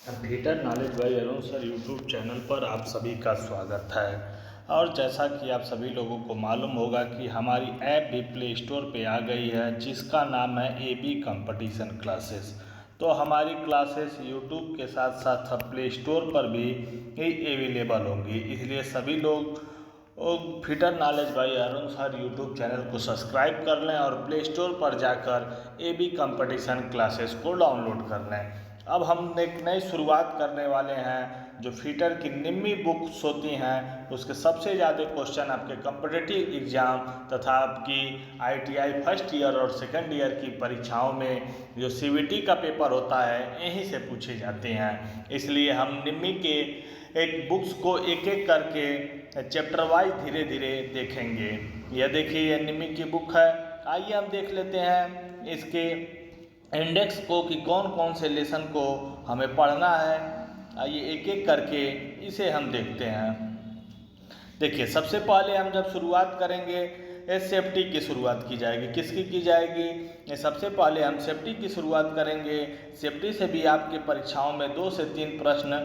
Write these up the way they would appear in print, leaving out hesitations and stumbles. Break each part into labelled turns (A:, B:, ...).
A: Computer knowledge by Arun sir YouTube channel पर आप सभी का स्वागत है। और जैसा कि आप सभी लोगों को मालूम होगा कि हमारी ऐप भी प्ले स्टोर पे आ गई है, जिसका नाम है AB कंपटीशन क्लासेस। तो हमारी क्लासेस यूट्यूब के साथ साथ प्ले स्टोर पर भी अवेलेबल होंगी, इसलिए सभी लोग computer knowledge by Arun sir YouTube channel को सब्सक्राइब कर लें और प्ले स्टोर पर जाकर AB कंपटीशन क्लासेस को डाउनलोड कर लें। अब हम एक नई शुरुआत करने वाले हैं। जो फीटर की निम्मी बुक्स होती हैं उसके सबसे ज़्यादा क्वेश्चन आपके कॉम्पिटिटिव एग्ज़ाम तथा आपकी ITI फर्स्ट ईयर और सेकंड ईयर की परीक्षाओं में जो CVT का पेपर होता है यहीं से पूछे जाते हैं। इसलिए हम निम्मी के एक बुक्स को एक एक करके चैप्टर वाइज धीरे धीरे देखेंगे। यह देखिए, यह निम्मी की बुक है। आइए हम देख लेते हैं इसके इंडेक्स को कि कौन कौन से लेसन को हमें पढ़ना है। आइए एक एक करके इसे हम देखते हैं। देखिए, सबसे पहले हम जब शुरुआत करेंगे सेफ्टी की शुरुआत की जाएगी। किसकी की जाएगी? सबसे पहले हम सेफ्टी की शुरुआत करेंगे। सेफ्टी से भी आपके परीक्षाओं में 2 से 3 प्रश्न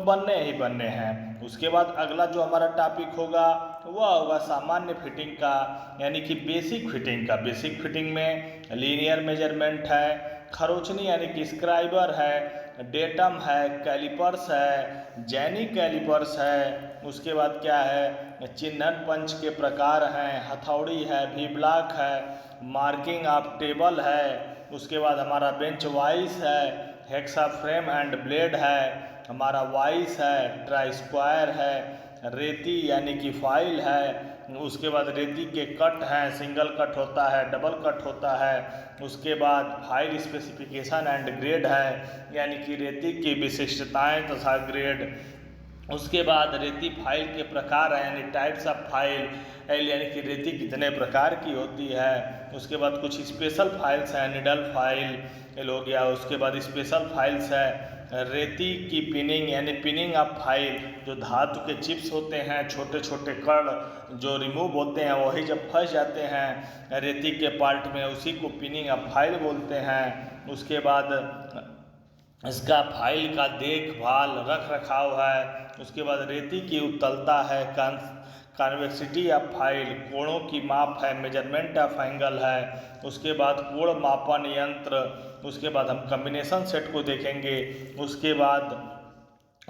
A: बनने ही बनने हैं। उसके बाद अगला जो हमारा टॉपिक होगा वह होगा सामान्य फिटिंग का, यानी कि बेसिक फिटिंग का। बेसिक फिटिंग में लीनियर मेजरमेंट है, खरोचनी यानी कि स्क्राइबर है, डेटम है, कैलिपर्स है, जैनी कैलिपर्स है। उसके बाद क्या है, चिन्हन पंच के प्रकार हैं, हथौड़ी है, वी ब्लॉक है, मार्किंग ऑफ टेबल है। उसके बाद हमारा बेंच वाइस है, हेक्सा फ्रेम एंड ब्लेड है, हमारा वाइस है, ट्राई स्क्वायर है, रेती यानी कि फाइल है। उसके बाद रेती के कट हैं, सिंगल कट होता है, डबल कट होता है। उसके बाद फाइल स्पेसिफिकेशन एंड ग्रेड है, यानी कि रेती की विशिष्टताएं तथा ग्रेड। उसके बाद रेती फाइल के प्रकार हैं, यानी टाइप्स ऑफ फाइल, यानी कि रेती कितने प्रकार की होती है। उसके बाद कुछ स्पेशल फाइल्स हैं, निडल फाइल हो गया। उसके बाद स्पेशल फाइल्स है रेती की पिनिंग, यानी पिनिंग ऑफ फाइल, जो धातु के चिप्स होते हैं, छोटे छोटे कण जो रिमूव होते हैं, वही जब फंस जाते हैं रेती के पार्ट में, उसी को पिनिंग ऑफ फाइल बोलते हैं। उसके बाद इसका फाइल का देखभाल रख रखाव है। उसके बाद रेती की उत्तलता है, कॉन्वेक्सिटी ऑफ फाइल, कोणों की माप है, मेजरमेंट ऑफ एंगल है। उसके बाद कोण मापन यंत्र। उसके बाद हम कॉम्बिनेशन सेट को देखेंगे। उसके बाद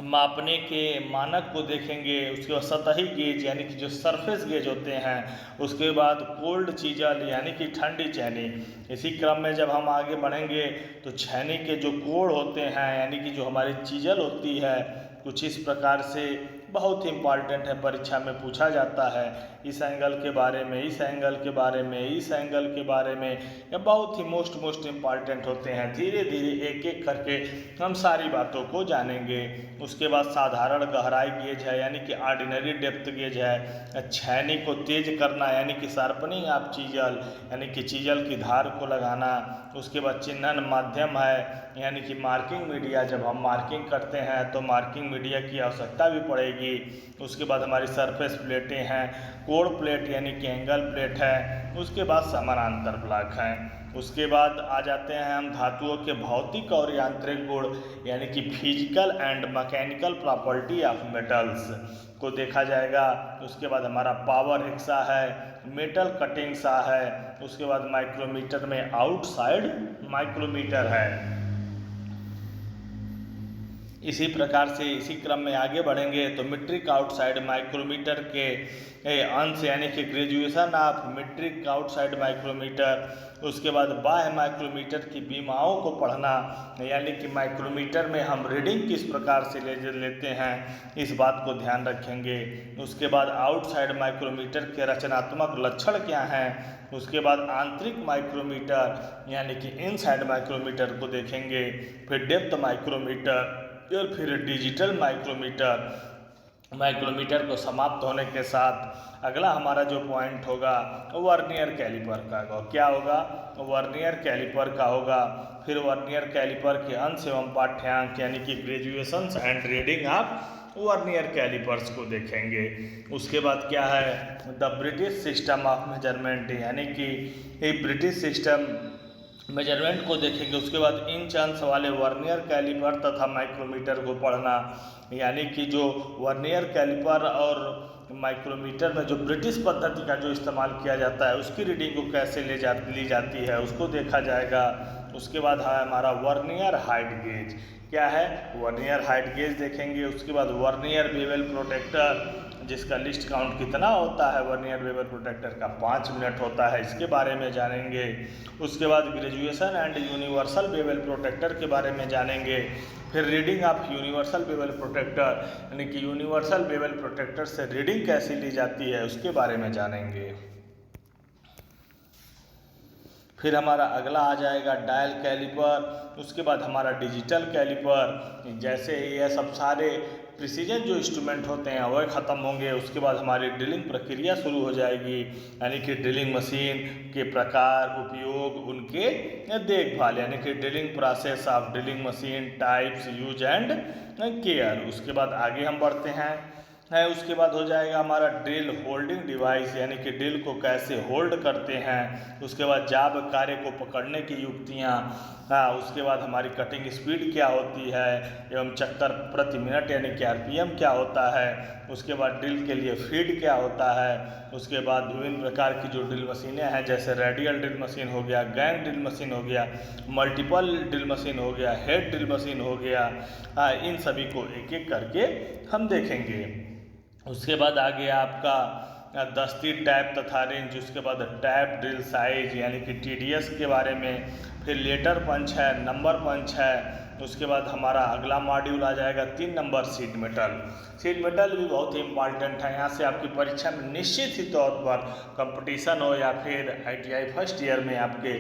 A: मापने के मानक को देखेंगे। उसके बाद सतही गेज, यानी कि जो सरफेस गेज होते हैं। उसके बाद कोल्ड चीजल, यानी कि ठंडी छेनी। इसी क्रम में जब हम आगे बढ़ेंगे तो छेनी के जो कोण होते हैं, यानी कि जो हमारी चीजल होती है, कुछ इस प्रकार से बहुत ही इम्पॉर्टेंट है, परीक्षा में पूछा जाता है। इस एंगल के बारे में, इस एंगल के बारे में, इस एंगल के बारे में, ये बहुत ही मोस्ट इम्पॉर्टेंट होते हैं। धीरे धीरे एक एक करके हम सारी बातों को जानेंगे। उसके बाद साधारण गहराई गेज है, यानी कि ऑर्डिनरी डेप्थ गेज है। छेनी को तेज करना, यानी कि शार्पनिंग ऑफ चीजल, यानी कि चीजल की धार को लगाना। उसके बाद चिन्हन माध्यम है, यानी कि मार्किंग मीडिया, जब हम मार्किंग करते हैं तो मार्किंग मीडिया की आवश्यकता भी पड़ेगी। उसके बाद हमारी सरफेस प्लेटें हैं, कोण प्लेट यानी कि एंगल प्लेट है। उसके बाद समानांतर ब्लॉक हैं। उसके बाद आ जाते हैं हम धातुओं के भौतिक और यांत्रिक गुण, यानी कि physical and mechanical property of metals को देखा जाएगा। उसके बाद हमारा पावर हेक्सा है, मेटल कटिंग सा है। उसके बाद माइक्रोमीटर में आउटसाइड माइक्रोमीटर है। इसी प्रकार से इसी क्रम में आगे बढ़ेंगे तो मीट्रिक आउटसाइड माइक्रोमीटर के अंश, यानी कि graduation of metric outside micrometer. उसके बाद बाह्य माइक्रोमीटर की बीमाओं को पढ़ना, यानी कि माइक्रोमीटर में हम रीडिंग किस प्रकार से लेते हैं, इस बात को ध्यान रखेंगे। उसके बाद आउटसाइड माइक्रोमीटर के रचनात्मक लक्षण क्या हैं। उसके बाद आंतरिक माइक्रोमीटर, यानी कि इनसाइड माइक्रोमीटर को देखेंगे। फिर डेप्थ माइक्रोमीटर और फिर डिजिटल माइक्रोमीटर को समाप्त होने के साथ अगला हमारा जो पॉइंट होगा वर्नियर कैलिपर का क्या होगा, वर्नियर कैलिपर का होगा। फिर वर्नियर कैलिपर के अंश एवं पाठ्यांक, यानी कि graduations and reading of vernier callipers को देखेंगे। उसके बाद क्या है, the British system of measurement, यानी कि ब्रिटिश सिस्टम मेजरमेंट को देखेंगे। उसके बाद इंच अंश वाले वर्नियर कैलिपर तथा माइक्रोमीटर को पढ़ना, यानी कि जो वर्नियर कैलिपर और माइक्रोमीटर में जो ब्रिटिश पद्धति का जो इस्तेमाल किया जाता है उसकी रीडिंग को कैसे ली जाती है उसको देखा जाएगा। उसके बाद है हमारा वर्नियर हाइट गेज, क्या है वर्नियर हाइट गेज देखेंगे। उसके बाद वर्नियर बेवल प्रोटेक्टर, जिसका लिस्ट काउंट कितना होता है वर्नियर बेवल प्रोटेक्टर का 5 मिनट होता है, इसके बारे में जानेंगे। उसके बाद graduation and universal bevel protector के बारे में जानेंगे। फिर reading of universal bevel protector, यानी कि यूनिवर्सल बेवल प्रोटेक्टर से रीडिंग कैसे ली जाती है उसके बारे में जानेंगे। फिर हमारा अगला आ जाएगा डायल कैलिपर। उसके बाद हमारा डिजिटल कैलिपर, जैसे ये सब सारे प्रिसीजन जो इंस्ट्रूमेंट होते हैं वह ख़त्म होंगे। उसके बाद हमारी ड्रिलिंग प्रक्रिया शुरू हो जाएगी, यानी कि ड्रिलिंग मशीन के प्रकार, उपयोग, उनके देखभाल, यानी कि drilling process of drilling machine, types, use and care. उसके बाद आगे हम बढ़ते हैं। उसके बाद हो जाएगा हमारा ड्रिल होल्डिंग डिवाइस, यानी कि ड्रिल को कैसे होल्ड करते हैं। उसके बाद जाब कार्य को पकड़ने की युक्तियाँ। उसके बाद हमारी कटिंग स्पीड क्या होती है एवं चक्कर प्रति मिनट यानी कि आरपीएम क्या होता है। उसके बाद ड्रिल के लिए फीड क्या होता है। उसके बाद विभिन्न प्रकार की जो ड्रिल मशीनें हैं, जैसे रेडियल ड्रिल मशीन हो गया, गैंग ड्रिल मशीन हो गया, मल्टीपल ड्रिल मशीन हो गया, हेड ड्रिल मशीन हो गया, इन सभी को एक एक करके हम देखेंगे। उसके बाद आ गया आपका दस्ती, टैप तथा रेंज। उसके बाद टैप ड्रिल साइज, यानी कि टीडीएस के बारे में। फिर लेटर पंच है, नंबर पंच है। उसके बाद हमारा अगला मॉड्यूल आ जाएगा 3 number seat metal. Seat metal भी बहुत ही इंपॉर्टेंट है, यहाँ से आपकी परीक्षा में निश्चित ही तौर पर कंपटीशन हो या फिर आईटीआई फर्स्ट ईयर में आपके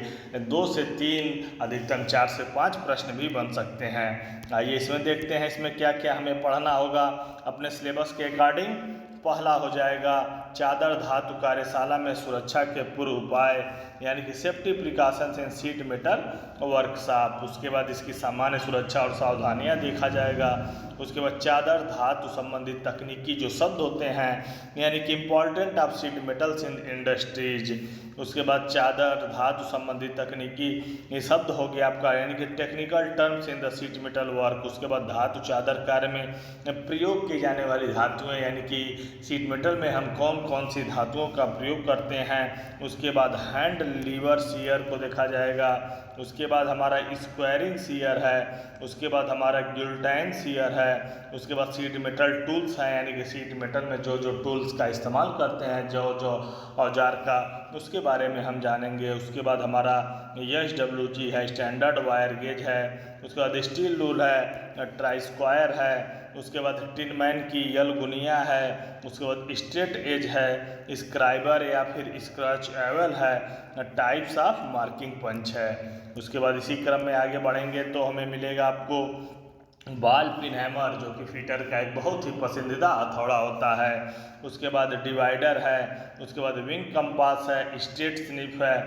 A: 2 से 3 अधिकतम 4 से 5 प्रश्न भी बन सकते हैं। आइए इसमें देखते हैं इसमें क्या क्या हमें पढ़ना होगा अपने सिलेबस के अकॉर्डिंग। पहला हो जाएगा चादर धातु कार्यशाला में सुरक्षा के पूर्व उपाय, यानी कि सेफ्टी प्रिकॉशंस इन सीट मेटल वर्कशॉप। उसके बाद इसकी सामान्य सुरक्षा और सावधानियां देखा जाएगा। उसके बाद चादर धातु संबंधित तकनीकी जो शब्द होते हैं, यानी कि important of seat metals in industries. उसके बाद चादर धातु संबंधित तकनीकी ये शब्द हो गया आपका, यानी कि technical terms in the seat metal work. उसके बाद धातु चादर कार्य में प्रयोग की जाने वाली धातुएं, यानी कि सीट मेटल में हम कौन कौन सी धातुओं का प्रयोग करते हैं। उसके बाद हैंड लीवर सीयर को देखा जाएगा। उसके बाद हमारा स्क्वायरिंग सीयर है। उसके बाद हमारा गिल्टाइन सीयर है। उसके बाद सीट मेटल टूल्स हैं, यानी कि सीट मेटल में जो जो टूल्स का इस्तेमाल करते हैं, जो जो औजार का, उसके बारे में हम जानेंगे। उसके बाद हमारा SWG है, स्टैंडर्ड वायर गेज है। उसके बाद स्टील रूल है, ट्राई स्क्वायर है। उसके बाद टिनमैन की यलगुनिया है। उसके बाद स्ट्रेट एज है, स्क्राइबर या फिर स्क्रच एवल है, टाइप्स ऑफ मार्किंग पंच है। उसके बाद इसी क्रम में आगे बढ़ेंगे तो हमें मिलेगा आपको बॉल पिन हैमर, जो कि फीटर का एक बहुत ही पसंदीदा हथौड़ा होता है। उसके बाद डिवाइडर है। उसके बाद विंग कंपास है, स्ट्रेट स्निप है,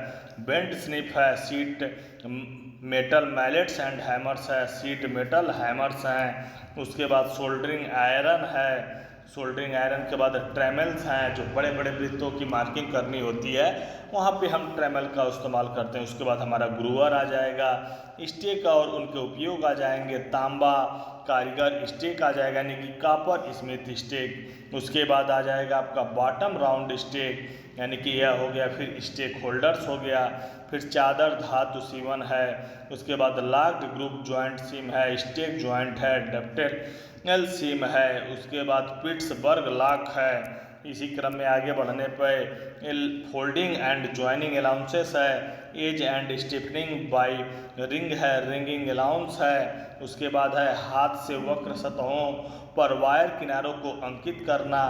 A: बेंट स्निप है, seat metal mallets and hammers है, सीट मेटल हैमर्स हैं। उसके बाद सोल्डरिंग आयरन है। सोल्डरिंग आयरन के बाद ट्रेमल्स हैं, जो बड़े बड़े वृत्तों की मार्किंग करनी होती है वहाँ पे हम ट्रेमल का इस्तेमाल करते हैं। उसके बाद हमारा ग्रूवर आ जाएगा, स्टेक और उनके उपयोग आ जाएंगे, तांबा कारीगर स्टेक आ जाएगा, यानी कि कॉपर स्मिथ स्टेक। उसके बाद आ जाएगा आपका बॉटम राउंड स्टेक, यानी कि यह हो गया। फिर स्टेक होल्डर्स हो गया। फिर चादर धातु सीवन है। उसके बाद लॉक्ड ग्रुप जॉइंट सीम है, स्टेक जॉइंट है, डक्टेल सीम है। उसके बाद पिट्सबर्ग लॉक है। इसी क्रम में आगे बढ़ने पर फोल्डिंग एंड ज्वाइनिंग अलाउंसेस है, edge and stiffening by ring है, रिंगिंग अलाउंस है। उसके बाद है हाथ से वक्र सतहों पर वायर किनारों को अंकित करना,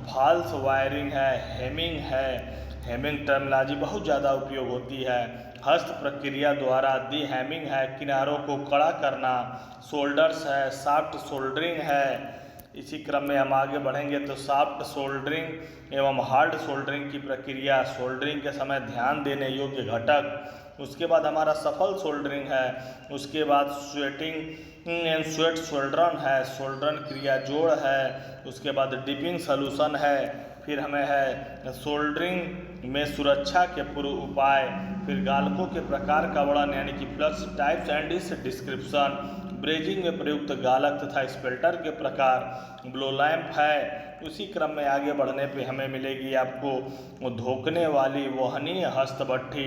A: फॉल्स वायरिंग है, हेमिंग है। हेमिंग टर्मिनोलॉजी बहुत ज़्यादा उपयोग होती है। हस्त प्रक्रिया द्वारा दी हैमिंग है, किनारों को कड़ा करना। शोल्डर्स है, सॉफ्ट सोल्डरिंग है। इसी क्रम में हम आगे बढ़ेंगे तो सॉफ्ट सोल्डरिंग एवं हार्ड सोल्डरिंग की प्रक्रिया, सोल्डरिंग के समय ध्यान देने योग्य घटक। उसके बाद हमारा सफल सोल्डरिंग है। उसके बाद स्वेटिंग एंड स्वेट सोल्डरन है, सोल्डरन क्रिया जोड़ है। उसके बाद डिपिंग सॉल्यूशन है, फिर हमें है सोल्डरिंग में सुरक्षा के पूर्व उपाय, फिर गालकों के प्रकार का वर्णन यानी कि फ्लक्स टाइप्स एंड इस डिस्क्रिप्शन, ब्रेजिंग में प्रयुक्त गालक तथा स्पेल्टर के प्रकार, ब्लो लैंप है। उसी क्रम में आगे बढ़ने पे हमें मिलेगी आपको धोकने वाली वहनीय हस्तभट्ठी।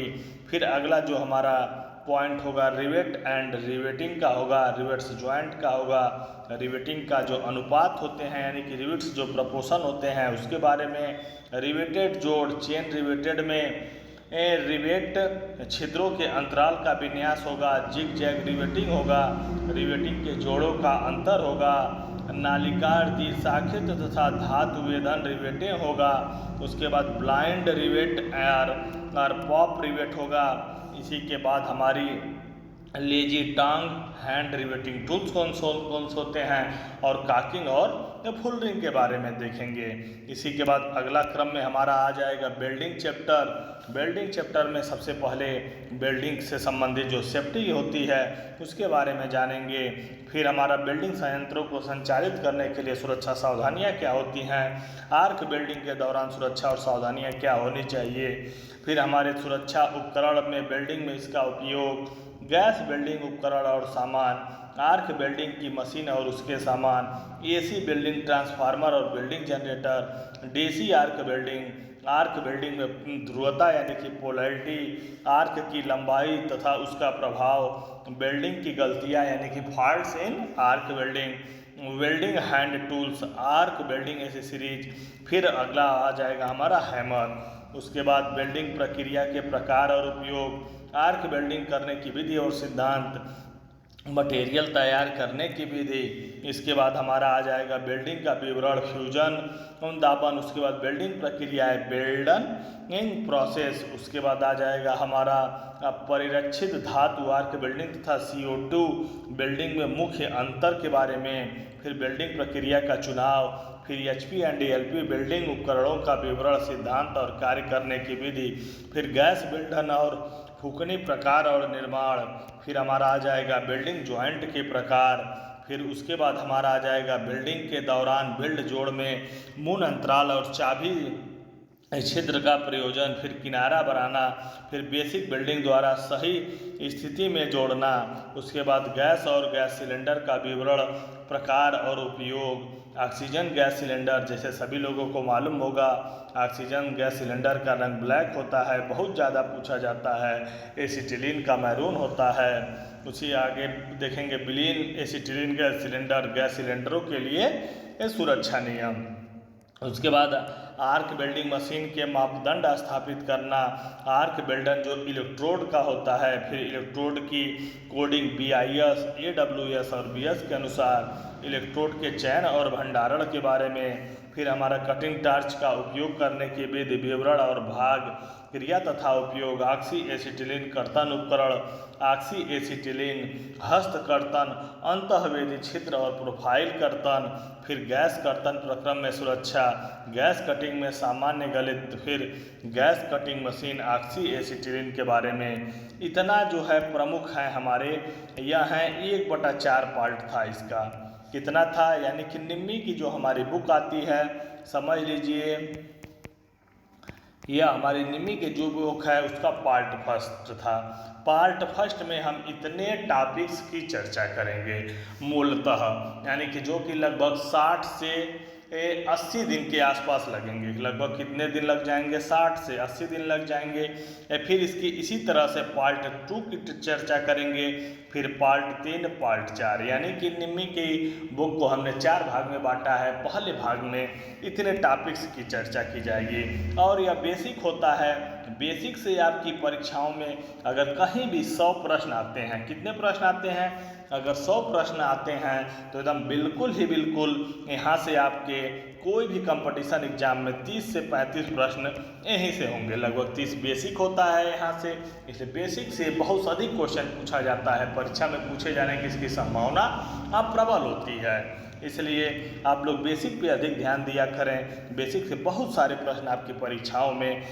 A: फिर अगला जो हमारा पॉइंट होगा रिवेट एंड रिवेटिंग का होगा, रिवेट्स ज्वाइंट का होगा, रिवेटिंग का जो अनुपात होते हैं यानी कि रिवेट्स जो प्रपोर्शन होते हैं उसके बारे में, रिवेटेड जोड़ चेन रिवेटेड में रिवेट छिद्रों के अंतराल का विन्यास होगा, जिग जैग रिवेटिंग होगा, रिवेटिंग के जोड़ों का अंतर होगा, नालिकार द्विशाखित तथा धातु वेदन रिवेटें होगा। उसके बाद ब्लाइंड रिवेट और पॉप रिवेट होगा। इसी के बाद हमारी लेजी टांग हैंड रिवेटिंग टूल्स कौन से होते हैं और काकिंग और फुलरिंग के बारे में देखेंगे। इसी के बाद अगला क्रम में हमारा आ जाएगा वेल्डिंग चैप्टर। वेल्डिंग चैप्टर में सबसे पहले वेल्डिंग से संबंधित जो सेफ्टी होती है उसके बारे में जानेंगे। फिर हमारा वेल्डिंग संयंत्रों को संचालित करने के लिए सुरक्षा सावधानियां क्या होती हैं, आर्क वेल्डिंग के दौरान सुरक्षा और सावधानियां क्या होनी चाहिए। फिर हमारे सुरक्षा उपकरण में वेल्डिंग में इसका उपयोग, गैस वेल्डिंग उपकरण और सामान, आर्क वेल्डिंग की मशीन और उसके सामान, एसी वेल्डिंग ट्रांसफार्मर और welding generator, DC arc welding में ध्रुवता यानी कि पोलैरिटी, आर्क की लंबाई तथा उसका प्रभाव, वेल्डिंग की गलतियां यानी कि फॉल्ट्स इन arc welding, welding hand tools, arc welding accessories. फिर अगला आ जाएगा हमारा हैमर। उसके बाद वेल्डिंग प्रक्रिया के प्रकार और उपयोग, आर्क वेल्डिंग करने की विधि और सिद्धांत, मटेरियल तैयार करने की विधि। इसके बाद हमारा आ जाएगा वेल्डिंग का विवरण, फ्यूजन दाबन। उसके बाद वेल्डिंग प्रक्रिया है वेल्डनिंग प्रोसेस। उसके बाद आ जाएगा हमारा परिरक्षित धातु आर्क वेल्डिंग तथा CO2 वेल्डिंग में मुख्य अंतर के बारे में। फिर वेल्डिंग प्रक्रिया का चुनाव, फिर HP एंड LP वेल्डिंग उपकरणों का विवरण, सिद्धांत और कार्य करने की विधि। फिर गैस वेल्डन और फूकनी प्रकार और निर्माण। फिर हमारा आ जाएगा वेल्डिंग ज्वाइंट के प्रकार। फिर उसके बाद हमारा आ जाएगा वेल्डिंग के दौरान वेल्ड जोड़ में मून अंतराल और चाबी छिद्र का प्रयोजन, फिर किनारा बनाना, फिर बेसिक वेल्डिंग द्वारा सही स्थिति में जोड़ना। उसके बाद गैस और गैस सिलेंडर का विवरण, प्रकार और उपयोग। ऑक्सीजन गैस सिलेंडर, जैसे सभी लोगों को मालूम होगा ऑक्सीजन गैस सिलेंडर का रंग ब्लैक होता है, बहुत ज़्यादा पूछा जाता है। एसिटिलीन का मैरून होता है। उसी आगे देखेंगे विलीन एसिटिलीन गैस सिलेंडरों के लिए सुरक्षा नियम। उसके बाद आर्क वेल्डिंग मशीन के मापदंड स्थापित करना, आर्क वेल्डन जो इलेक्ट्रोड का होता है, फिर इलेक्ट्रोड की कोडिंग BIS, AWS और BS के अनुसार, इलेक्ट्रोड के चयन और भंडारण के बारे में। फिर हमारा कटिंग टार्च का उपयोग करने के विधि, विवरण और भाग, क्रिया तथा उपयोग, ऑक्सी एसिटिलीन कर्तन उपकरण, ऑक्सी एसिटिलीन हस्तकर्तन, अंतःवेदी छिद्र और प्रोफाइल कर्तन। फिर गैस कर्तन प्रक्रम में सुरक्षा, गैस कटिंग में सामान्य गलित, फिर gas cutting machine oxy acetylene के बारे में। इतना जो है प्रमुख है हमारे यह है 1/4 पार्ट था इसका। कितना था यानी कि निम्मी की जो हमारी बुक आती है, समझ लीजिए यह हमारी निम्मी के जो बुक है उसका पार्ट फर्स्ट था। पार्ट फर्स्ट में हम इतने टॉपिक्स की चर्चा करेंगे मूलतः, यानी कि जो कि लगभग 60 से 80 दिन के आसपास लगेंगे। लगभग कितने दिन लग जाएंगे, 60 से 80 दिन लग जाएंगे। फिर इसकी इसी तरह से पार्ट 2 की चर्चा करेंगे, फिर पार्ट 3, पार्ट 4, यानी कि निम्मी की बुक को हमने 4 भाग में बांटा है। पहले भाग में इतने टॉपिक्स की चर्चा की जाएगी और यह बेसिक होता है। बेसिक से आपकी परीक्षाओं में अगर कहीं भी 100 प्रश्न आते हैं, कितने प्रश्न आते हैं, अगर 100 प्रश्न आते हैं तो एकदम बिल्कुल ही बिल्कुल यहाँ से आपके कोई भी कंपटीशन एग्जाम में 30 से 35 प्रश्न यहीं से होंगे। लगभग 30 बेसिक होता है यहाँ से, इसलिए बेसिक से बहुत अधिक क्वेश्चन पूछा जाता है। परीक्षा में पूछे जाने की इसकी संभावना अब प्रबल होती है। इसलिए आप लोग बेसिक पे अधिक ध्यान दिया करें। बेसिक से बहुत सारे प्रश्न आपकी परीक्षाओं में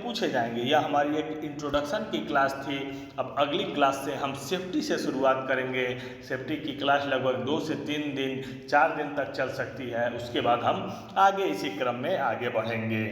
A: पूछे जाएंगे। यह हमारी एक इंट्रोडक्शन की क्लास थी। अब अगली क्लास से हम सेफ्टी से शुरुआत करेंगे। सेफ्टी की क्लास लगभग 2 से 3 दिन 4 दिन तक चल सकती है। उसके बाद हम आगे इसी क्रम में आगे बढ़ेंगे।